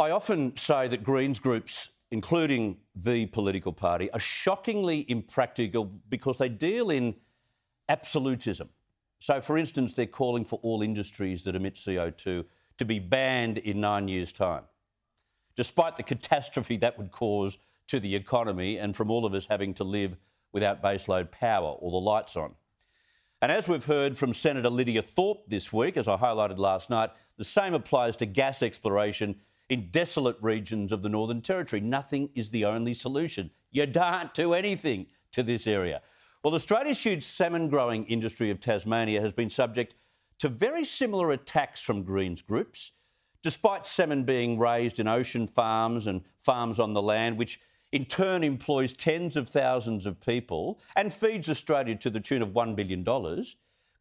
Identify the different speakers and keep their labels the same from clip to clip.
Speaker 1: I often say that Greens groups, including the political party, are shockingly impractical because they deal in absolutism. So, for instance, they're calling for all industries that emit CO2 to be banned in 9 years' time, despite the catastrophe that would cause to the economy and from all of us having to live without baseload power or the lights on. And as we've heard from Senator Lydia Thorpe this week, as I highlighted last night, the same applies to gas exploration in desolate regions of the Northern Territory. Nothing is the only solution. You don't do anything to this area. Well, Australia's huge salmon growing industry of Tasmania has been subject to very similar attacks from Greens groups, despite salmon being raised in ocean farms and farms on the land, which in turn employs tens of thousands of people and feeds Australia to the tune of $1 billion.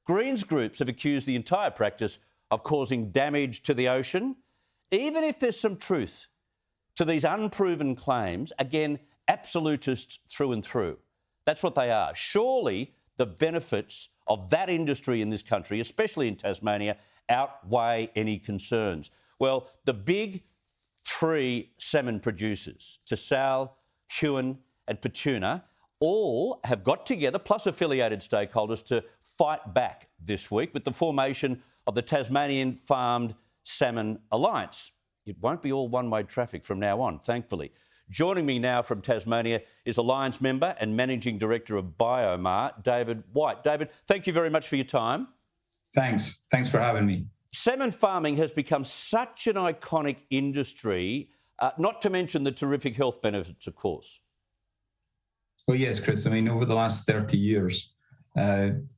Speaker 1: Greens groups have accused the entire practice of causing damage to the ocean. Even if there's some truth to these unproven claims, again, absolutists through and through. That's what they are. Surely the benefits of that industry in this country, especially in Tasmania, outweigh any concerns. Well, the big three salmon producers, Tassal, Huon and Petuna, all have got together, plus affiliated stakeholders, to fight back this week with the formation of the Tasmanian Farmed Salmon Alliance. It won't be all one-way traffic from now on, thankfully. Joining me now from Tasmania is Alliance member and Managing Director of BioMar, David Whyte. David, thank you very much for your time.
Speaker 2: Thanks. Thanks for having me.
Speaker 1: Salmon farming has become such an iconic industry, not to mention the terrific health benefits, of course.
Speaker 2: Well, yes, Chris. I mean, over the last 30 years,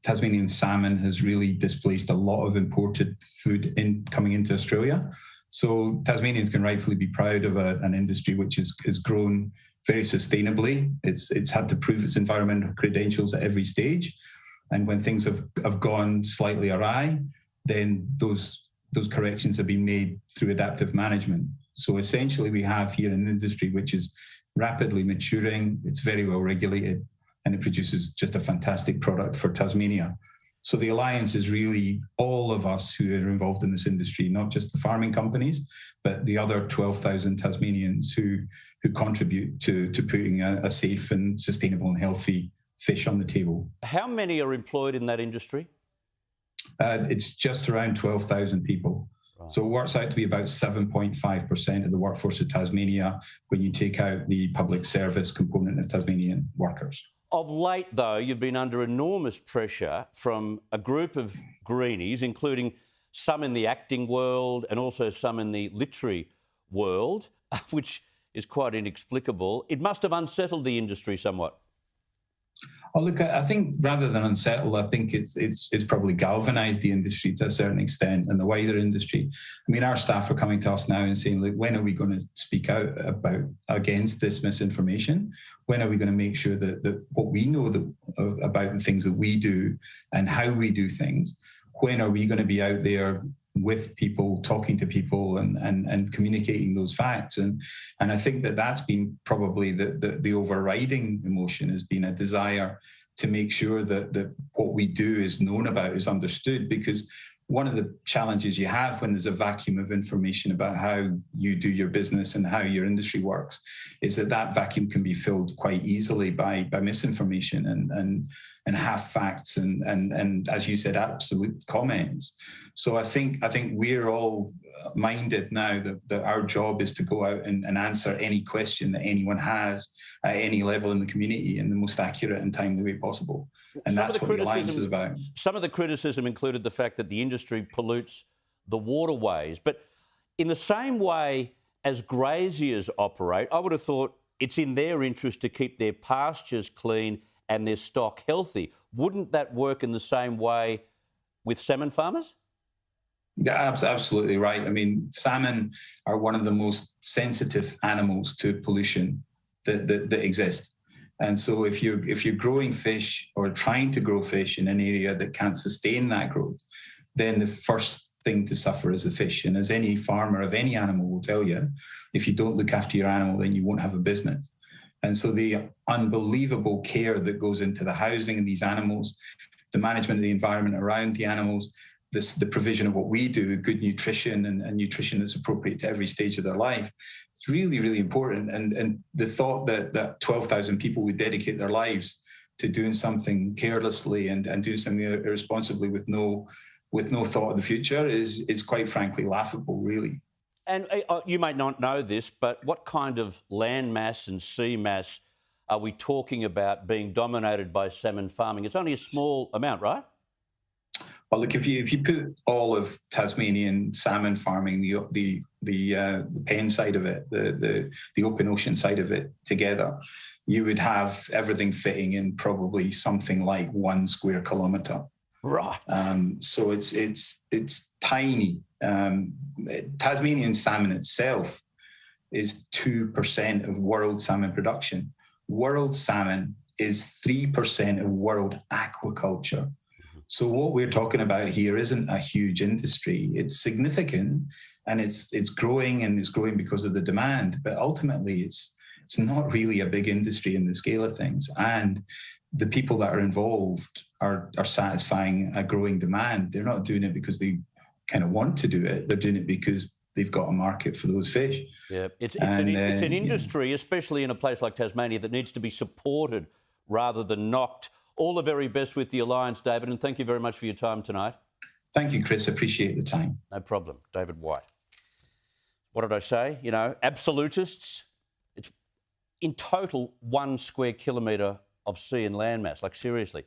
Speaker 2: Tasmanian salmon has really displaced a lot of imported food coming into Australia. So Tasmanians can rightfully be proud of an industry which has grown very sustainably. It's had to prove its environmental credentials at every stage. And when things have gone slightly awry, then those corrections have been made through adaptive management. So essentially we have here an industry which is rapidly maturing, it's very well regulated, and it produces just a fantastic product for Tasmania. So the Alliance is really all of us who are involved in this industry, not just the farming companies, but the other 12,000 Tasmanians who contribute to putting a safe and sustainable and healthy fish on the table.
Speaker 1: How many are employed in that industry?
Speaker 2: It's just around 12,000 people. Wow. So it works out to be about 7.5% of the workforce of Tasmania when you take out the public service component of Tasmanian workers.
Speaker 1: Of late, though, you've been under enormous pressure from a group of greenies, including some in the acting world and also some in the literary world, which is quite inexplicable. It must have unsettled the industry somewhat.
Speaker 2: Oh, look, I think rather than unsettle, I think it's probably galvanised the industry to a certain extent and the wider industry. I mean, our staff are coming to us now and saying, look, when are we going to speak out against this misinformation? When are we going to make sure that what we know about the things that we do and how we do things, when are we going to be out there with people, talking to people and communicating those facts? And I think that's been probably the overriding emotion, has been a desire to make sure that what we do is known about, is understood, because one of the challenges you have when there's a vacuum of information about how you do your business and how your industry works is that vacuum can be filled quite easily by misinformation and half facts and as you said, absolute comments. So I think we're all minded now that our job is to go out and answer any question that anyone has at any level in the community in the most accurate and timely way possible. And that's what the Alliance is about.
Speaker 1: Some of the criticism included the fact that the industry pollutes the waterways. But in the same way as graziers operate, I would have thought it's in their interest to keep their pastures clean and their stock healthy. Wouldn't that work in the same way with salmon farmers?
Speaker 2: Yeah, absolutely right. I mean, salmon are one of the most sensitive animals to pollution that exist. And so if you're growing fish or trying to grow fish in an area that can't sustain that growth, then the first thing to suffer is the fish. And as any farmer of any animal will tell you, if you don't look after your animal, then you won't have a business. And so the unbelievable care that goes into the housing of these animals, the management of the environment around the animals, the provision of what we do, good nutrition and nutrition that's appropriate to every stage of their life. It's really, really important. And the thought that 12,000 people would dedicate their lives to doing something carelessly and doing something irresponsibly with no thought of the future is quite frankly laughable, really.
Speaker 1: And you may not know this, but what kind of land mass and sea mass are we talking about being dominated by salmon farming? It's only a small amount, right?
Speaker 2: Well, look, if you put all of Tasmanian salmon farming, the pen side of it, the open ocean side of it together, you would have everything fitting in probably something like 1 square kilometre.
Speaker 1: Right.
Speaker 2: So it's tiny. Tasmanian salmon itself is 2% of world salmon production. World salmon is 3% of world aquaculture. So what we're talking about here isn't a huge industry. It's significant, and it's growing, and it's growing because of the demand. But ultimately, it's not really a big industry in the scale of things. And the people that are involved are satisfying a growing demand. They're not doing it because they kind of want to do it. They're doing it because they've got a market for those fish.
Speaker 1: Yeah, it's an industry, especially in a place like Tasmania, that needs to be supported rather than knocked. All the very best with the Alliance, David, and thank you very much for your time tonight.
Speaker 2: Thank you, Chris. Appreciate the time.
Speaker 1: No problem. David Whyte. What did I say? You know, absolutists, it's in total 1 square kilometre of sea and land mass. Like, seriously.